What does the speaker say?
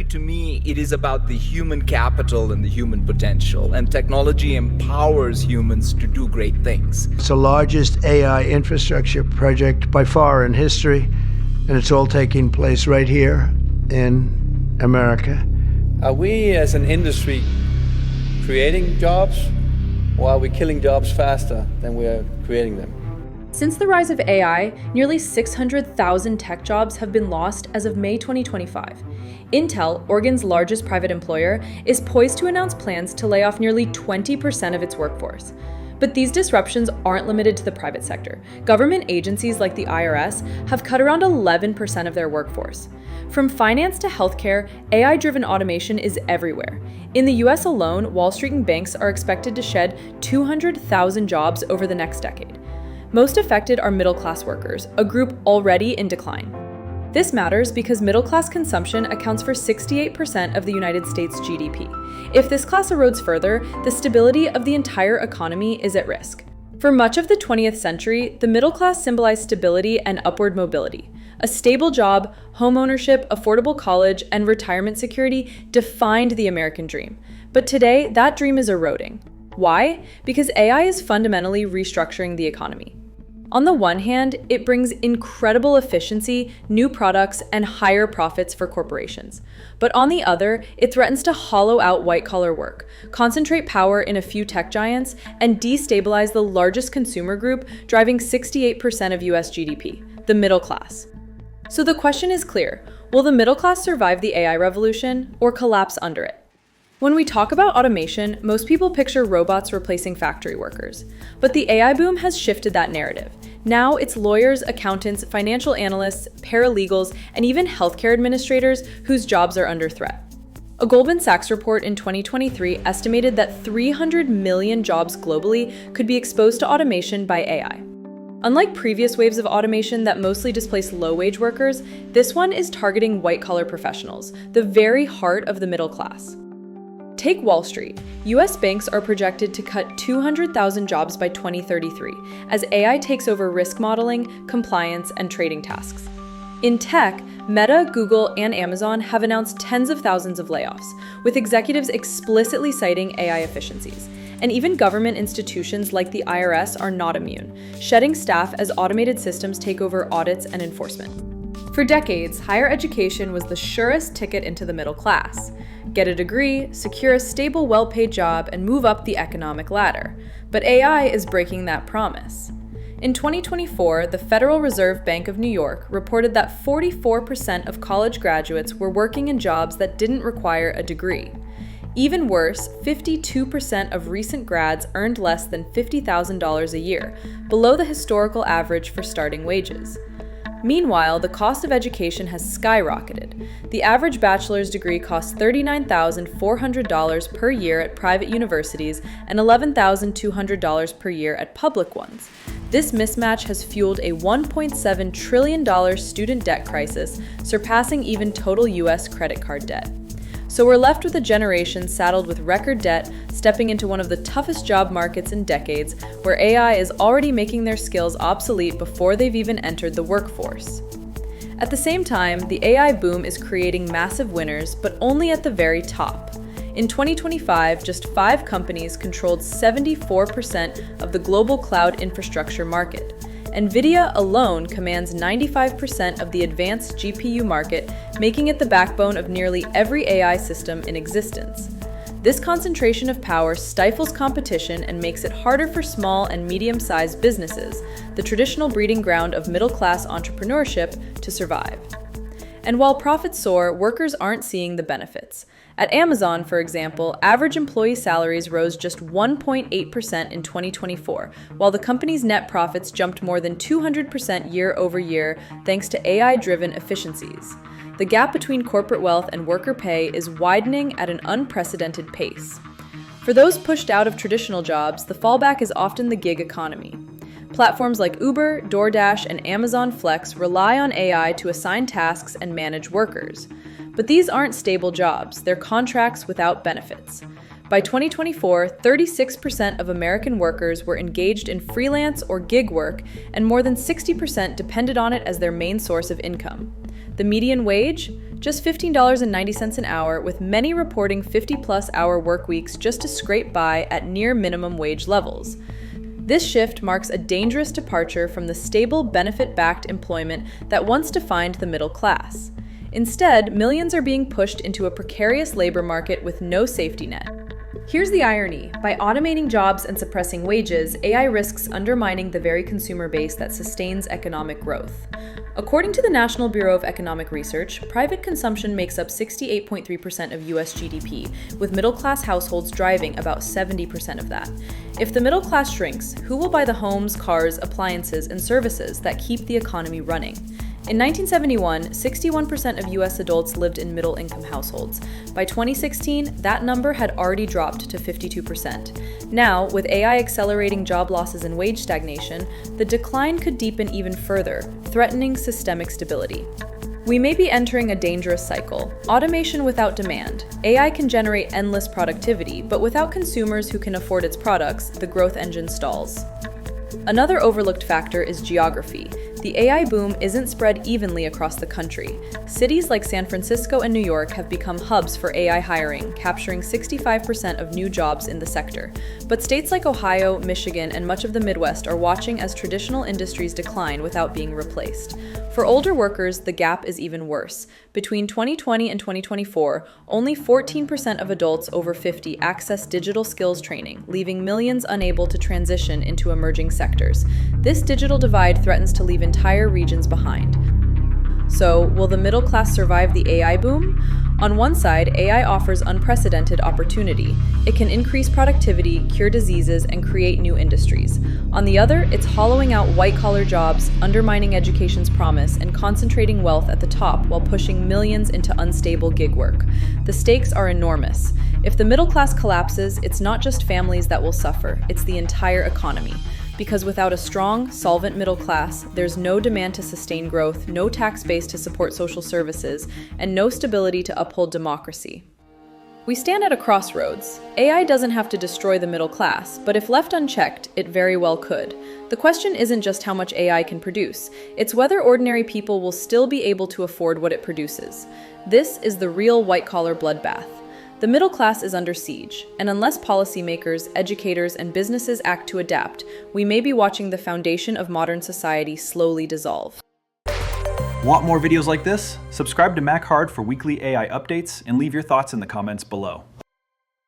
To me, it is about the human capital and the human potential, and technology empowers humans to do great things. It's the largest AI infrastructure project by far in history, and it's all taking place right here in America. Are we as an industry creating jobs, or are we killing jobs faster than we are creating them? Since the rise of AI, nearly 600,000 tech jobs have been lost as of May 2025. Intel, Oregon's largest private employer, is poised to announce plans to lay off nearly 20% of its workforce. But these disruptions aren't limited to the private sector. Government agencies like the IRS have cut around 11% of their workforce. From finance to healthcare, AI-driven automation is everywhere. In the US alone, Wall Street and banks are expected to shed 200,000 jobs over the next decade. Most affected are middle-class workers, a group already in decline. This matters because middle-class consumption accounts for 68% of the United States GDP. If this class erodes further, the stability of the entire economy is at risk. For much of the 20th century, the middle class symbolized stability and upward mobility. A stable job, homeownership, affordable college, and retirement security defined the American dream. But today, that dream is eroding. Why? Because AI is fundamentally restructuring the economy. On the one hand, it brings incredible efficiency, new products, and higher profits for corporations. But on the other, it threatens to hollow out white-collar work, concentrate power in a few tech giants, and destabilize the largest consumer group, driving 68% of US GDP, the middle class. So the question is clear: will the middle class survive the AI revolution or collapse under it? When we talk about automation, most people picture robots replacing factory workers. But the AI boom has shifted that narrative. Now it's lawyers, accountants, financial analysts, paralegals, and even healthcare administrators whose jobs are under threat. A Goldman Sachs report in 2023 estimated that 300 million jobs globally could be exposed to automation by AI. Unlike previous waves of automation that mostly displaced low-wage workers, this one is targeting white-collar professionals, the very heart of the middle class. Take Wall Street. US banks are projected to cut 200,000 jobs by 2033 as AI takes over risk modeling, compliance, and trading tasks. In tech, Meta, Google, and Amazon have announced tens of thousands of layoffs, with executives explicitly citing AI efficiencies. And even government institutions like the IRS are not immune, shedding staff as automated systems take over audits and enforcement. For decades, higher education was the surest ticket into the middle class. Get a degree, secure a stable, well-paid job, and move up the economic ladder. But AI is breaking that promise. In 2024, the Federal Reserve Bank of New York reported that 44% of college graduates were working in jobs that didn't require a degree. Even worse, 52% of recent grads earned less than $50,000 a year, below the historical average for starting wages. Meanwhile, the cost of education has skyrocketed. The average bachelor's degree costs $39,400 per year at private universities and $11,200 per year at public ones. This mismatch has fueled a $1.7 trillion student debt crisis, surpassing even total US credit card debt. So we're left with a generation saddled with record debt, stepping into one of the toughest job markets in decades, where AI is already making their skills obsolete before they've even entered the workforce. At the same time, the AI boom is creating massive winners, but only at the very top. In 2025, just 5 companies controlled 74% of the global cloud infrastructure market. NVIDIA alone commands 95% of the advanced GPU market, making it the backbone of nearly every AI system in existence. This concentration of power stifles competition and makes it harder for small and medium-sized businesses, the traditional breeding ground of middle-class entrepreneurship, to survive. And while profits soar, workers aren't seeing the benefits. At Amazon, for example, average employee salaries rose just 1.8% in 2024, while the company's net profits jumped more than 200% year over year thanks to AI-driven efficiencies. The gap between corporate wealth and worker pay is widening at an unprecedented pace. For those pushed out of traditional jobs, the fallback is often the gig economy. Platforms like Uber, DoorDash, and Amazon Flex rely on AI to assign tasks and manage workers. But these aren't stable jobs, they're contracts without benefits. By 2024, 36% of American workers were engaged in freelance or gig work, and more than 60% depended on it as their main source of income. The median wage? just $15.90 an hour, with many reporting 50-plus hour work weeks just to scrape by at near minimum wage levels. This shift marks a dangerous departure from the stable, benefit-backed employment that once defined the middle class. Instead, millions are being pushed into a precarious labor market with no safety net. Here's the irony. By automating jobs and suppressing wages, AI risks undermining the very consumer base that sustains economic growth. According to the National Bureau of Economic Research, private consumption makes up 68.3% of US GDP, with middle-class households driving about 70% of that. If the middle class shrinks, who will buy the homes, cars, appliances, and services that keep the economy running? In 1971, 61% of US adults lived in middle-income households. By 2016, that number had already dropped to 52%. Now, with AI accelerating job losses and wage stagnation, the decline could deepen even further, threatening systemic stability. We may be entering a dangerous cycle. Automation without demand. AI can generate endless productivity, but without consumers who can afford its products, the growth engine stalls. Another overlooked factor is geography. The AI boom isn't spread evenly across the country. Cities like San Francisco and New York have become hubs for AI hiring, capturing 65% of new jobs in the sector. But states like Ohio, Michigan, and much of the Midwest are watching as traditional industries decline without being replaced. For older workers, the gap is even worse. Between 2020 and 2024, only 14% of adults over 50 access digital skills training, leaving millions unable to transition into emerging sectors. This digital divide threatens to leave entire regions behind. So, will the middle class survive the AI boom? On one side, AI offers unprecedented opportunity. It can increase productivity, cure diseases, and create new industries. On the other, it's hollowing out white-collar jobs, undermining education's promise, and concentrating wealth at the top while pushing millions into unstable gig work. The stakes are enormous. If the middle class collapses, it's not just families that will suffer, it's the entire economy. Because without a strong, solvent middle class, there's no demand to sustain growth, no tax base to support social services, and no stability to uphold democracy. We stand at a crossroads. AI doesn't have to destroy the middle class, but if left unchecked, it very well could. The question isn't just how much AI can produce, it's whether ordinary people will still be able to afford what it produces. This is the real white-collar bloodbath. The middle class is under siege, and unless policymakers, educators, and businesses act to adapt, we may be watching the foundation of modern society slowly dissolve. Want more videos like this? Subscribe to Mac Hard for weekly AI updates and leave your thoughts in the comments below.